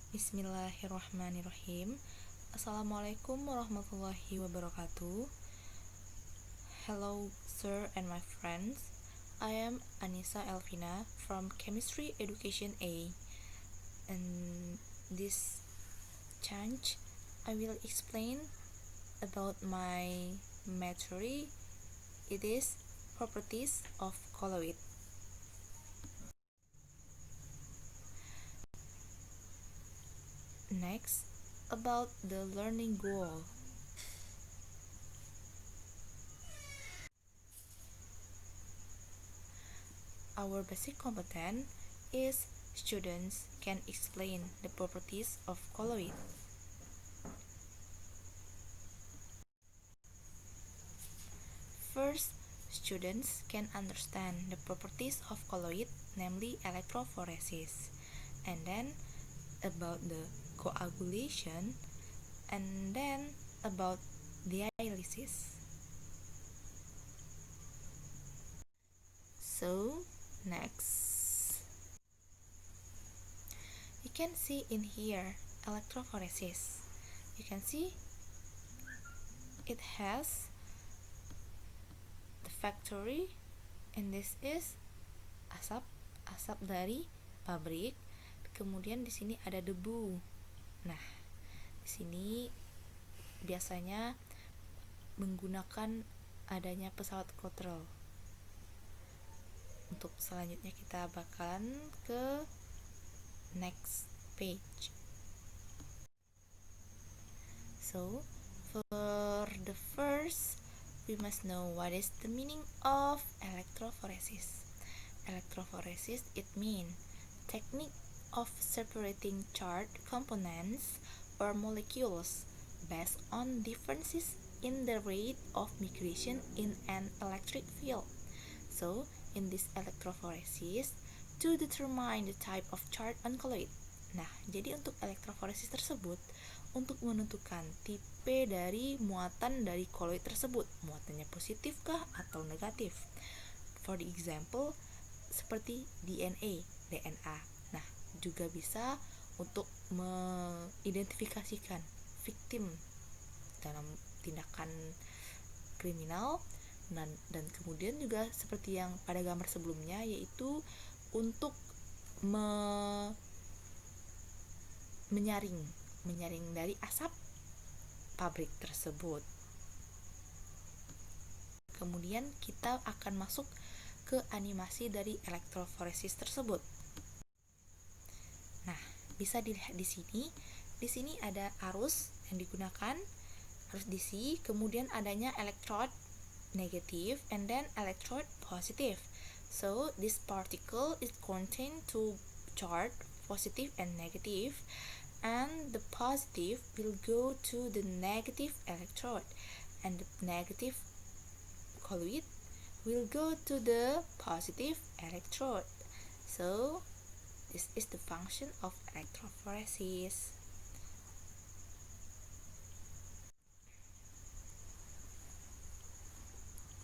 Bismillahirrahmanirrahim. Assalamualaikum warahmatullahi wabarakatuh. Hello, sir and my friends. I am Anissa Elvina from Chemistry Education A. And this change, I will explain about my mastery. It is properties of colloid. Next, about the learning goal. Our basic competence is students can explain the properties of colloid. First, students can understand the properties of colloid, namely electrophoresis, and then about the coagulation, and then about dialysis. So, next, you can see in here electrophoresis. You can see it has the factory, and this is asap dari pabrik. Kemudian di sini ada debu. Nah, di sini biasanya menggunakan adanya pesawat Cottrell. Untuk selanjutnya kita bakalan ke next page. So, for the first, we must know what is the meaning of electrophoresis. Electrophoresis, it means technique of separating charged components or molecules based on differences in the rate of migration in an electric field. So, in this electrophoresis, to determine the type of charge on colloid. Nah, jadi untuk electrophoresis tersebut, untuk menentukan tipe dari muatan dari colloid tersebut, muatannya positif kah atau negatif. For the example, seperti DNA. Nah, juga bisa untuk mengidentifikasikan victim dalam tindakan kriminal, dan kemudian juga seperti yang pada gambar sebelumnya, yaitu untuk menyaring dari asap pabrik tersebut. Kemudian kita akan masuk ke animasi dari electrophoresis tersebut. Nah, bisa dilihat di sini. Di sini ada arus yang digunakan, arus DC, kemudian adanya electrode negative and then electrode positive. So, this particle is contained two charge, positive and negative, and the positive will go to the negative electrode and the negative colloid will go to the positive electrode. So, this is the function of electrophoresis.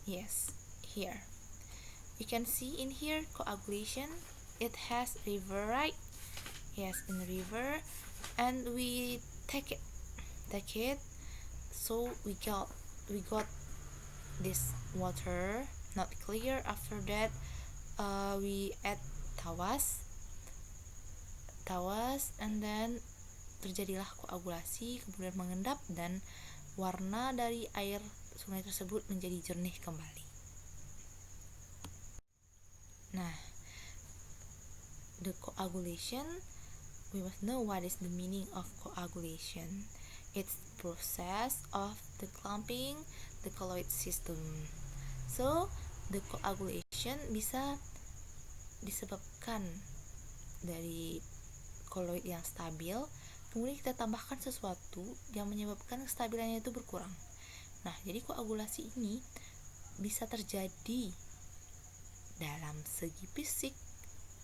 Yes, here. You can see in here coagulation. It has river, right? Yes, in the river, and we take it. So we got this water not clear. After that, we add tawas, and then terjadilah koagulasi, kemudian mengendap dan warna dari air sungai tersebut menjadi jernih kembali. Nah, the coagulation, we must know what is the meaning of coagulation. It's process of the clumping the colloid system. So, the coagulation bisa disebabkan dari colloid yang stabil, kemudian kita tambahkan sesuatu yang menyebabkan kestabilannya itu berkurang. Nah, jadi koagulasi ini bisa terjadi dalam segi fisik,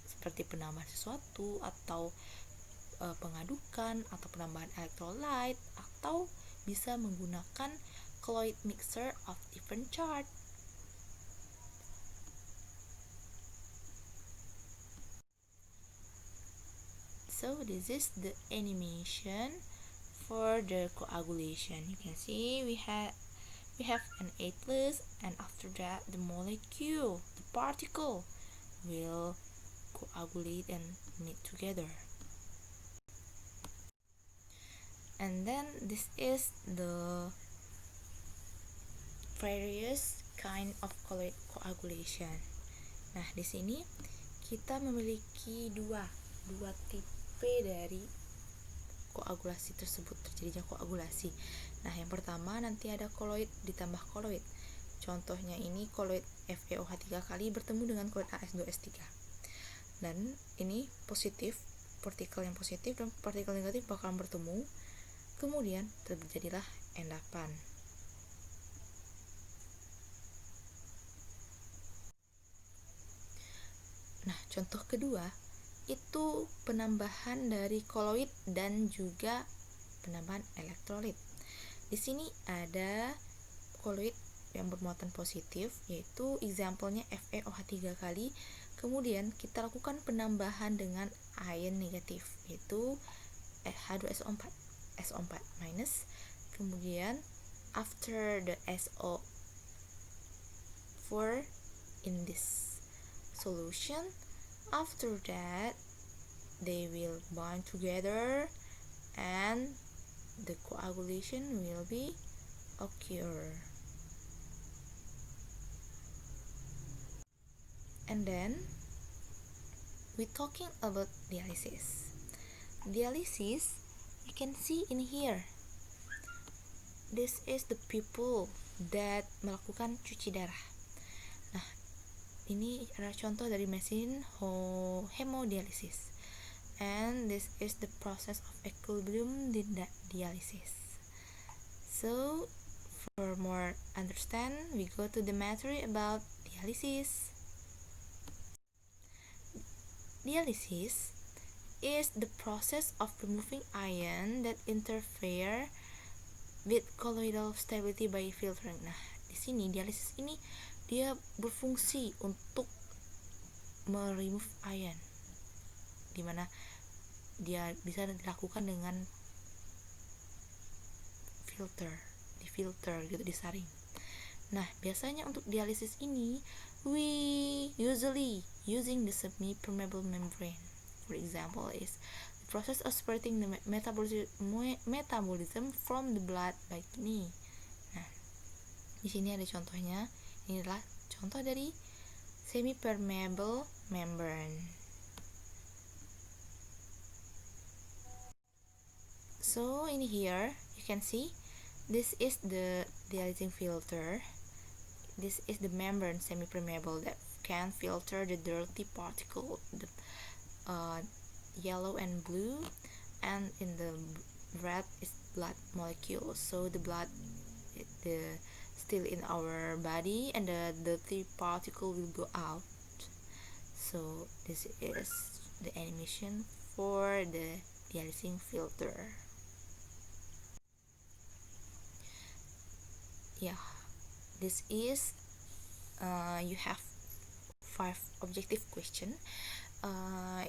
seperti penambahan sesuatu atau pengadukan atau penambahan electrolyte, atau bisa menggunakan colloid mixture of different charge. So this is the animation for the coagulation. You can see we have an A+, and after that the molecule, the particle, will coagulate and meet together. And then this is the various kind of colloid coagulation. Nah, di sini kita memiliki dua tipe dari koagulasi tersebut, terjadinya koagulasi. Nah, yang pertama nanti ada koloid ditambah koloid. Contohnya ini koloid FeOH 3 kali bertemu dengan koloid AS2S3. Dan ini positif, partikel yang positif dan partikel negatif bakalan bertemu. Kemudian terjadilah endapan. Nah, contoh kedua itu penambahan dari koloid dan juga penambahan elektrolit. Di sini ada koloid yang bermuatan positif, yaitu example-nya FeOH 3 kali. Kemudian kita lakukan penambahan dengan ion negatif, yaitu H2SO4 minus. Kemudian after the SO4 in this solution, after that they will bind together and the coagulation will be occur. And then we talking about dialysis. Dialysis, you can see in here, this is the people that melakukan cuci darah. Nah, ini adalah contoh dari mesin hemodialisis, and this is the process of equilibrium dialysis. So for more understand, we go to the material about dialysis. Dialysis is the process of removing ion that interfere with colloidal stability by filtering. Nah, di sini dialisis ini dia berfungsi untuk remove ion, dimana dia bisa dilakukan dengan filter gitu, disaring. Nah, biasanya untuk dialisis ini we usually using the semi-permeable membrane. For example is the process of separating the metabolism from the blood by kidney. Nah, di sini ada contohnya. Ini adalah contoh dari semi-permeable membrane. So in here you can see this is the dialysing filter. This is the membrane semi-permeable that can filter the dirty particle, the yellow and blue, and in the red is blood molecule. So the blood still in our body and the dirty particle will go out. So this is the animation for the dialysing filter. Yeah, this is you have 5 objective question.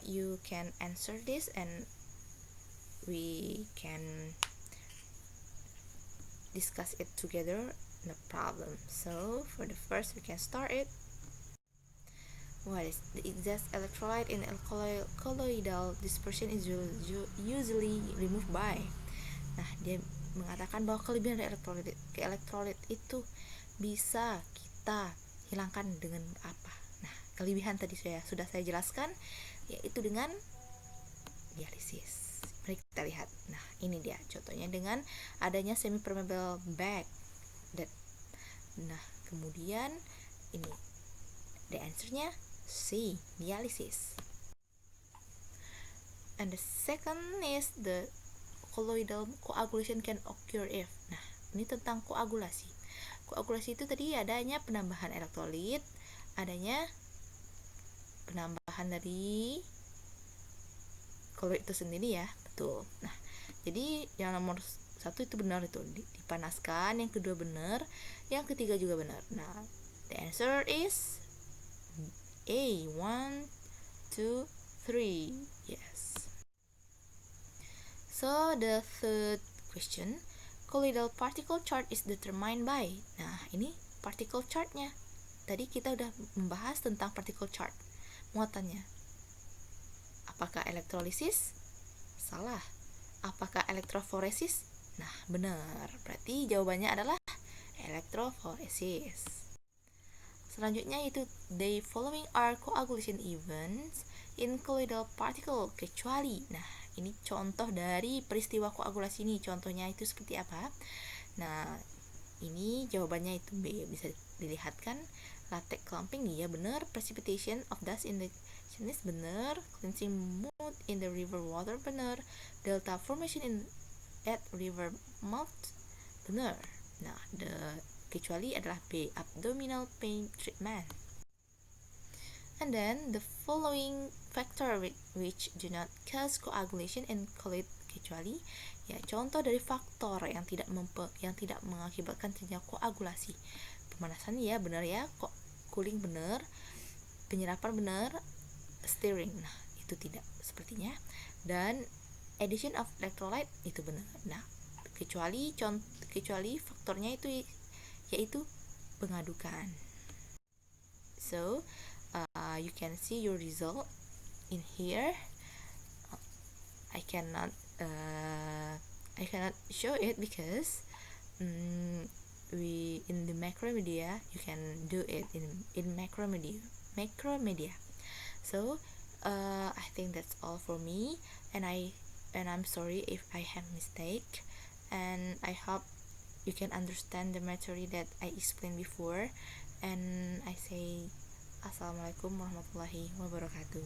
You can answer this and we can discuss it together, no problem. So for the first, we can start it. What is the excess electrolyte in colloidal dispersion is usually removed by? Nah, dia mengatakan bahwa kelebihan dari elektrolit itu bisa kita hilangkan dengan apa? Nah, kelebihan tadi sudah saya jelaskan, yaitu dengan dialisis. Mari kita lihat. Nah, ini dia contohnya dengan adanya semi-permeable bag. Nah, kemudian ini the answernya C, dialisis. And the second is the colloidal coagulation can occur if. Nah, ini tentang koagulasi. Koagulasi itu tadi adanya penambahan elektrolit, adanya penambahan dari koloid itu sendiri ya, betul. Nah, jadi yang nomor 1 itu benar, itu dipanaskan, yang kedua benar, yang ketiga juga benar. Nah, the answer is A, 1, 2, 3. Yes. So the third question, colloidal particle charge is determined by. Nah, ini particle charge-nya. Tadi kita udah membahas tentang particle charge, muatannya. Apakah elektrolisis? Salah. Apakah elektroforesis? Nah, benar. Berarti jawabannya adalah elektroforesis. Selanjutnya itu the following are coagulation events in colloidal particle kecuali. Nah, ini contoh dari peristiwa koagulasi ini. Contohnya itu seperti apa? Nah, ini jawabannya itu B. Bisa dilihat kan? Latex clumping, iya benar. Precipitation of dust in the channels, benar. Cleansing mood in the river water, benar. Delta formation in at river mouth, benar. Nah, kecuali adalah B, abdominal pain treatment. And then the following factor which do not cause coagulation and colloid kecuali, ya contoh dari faktor yang tidak mengakibatkan terjadinya koagulasi. Pemanasan ya benar ya, kok cooling benar, penyerapan benar, stirring nah itu tidak sepertinya, dan addition of electrolyte itu benar. Nah, kecuali faktornya itu yaitu pengadukan. So you can see your result in here. I cannot show it because we in the Macromedia you can do it in Macromedia. So I think that's all for me, and I'm sorry if I have mistake, and I hope you can understand the material that I explained before, and I say Assalamualaikum warahmatullahi wabarakatuh.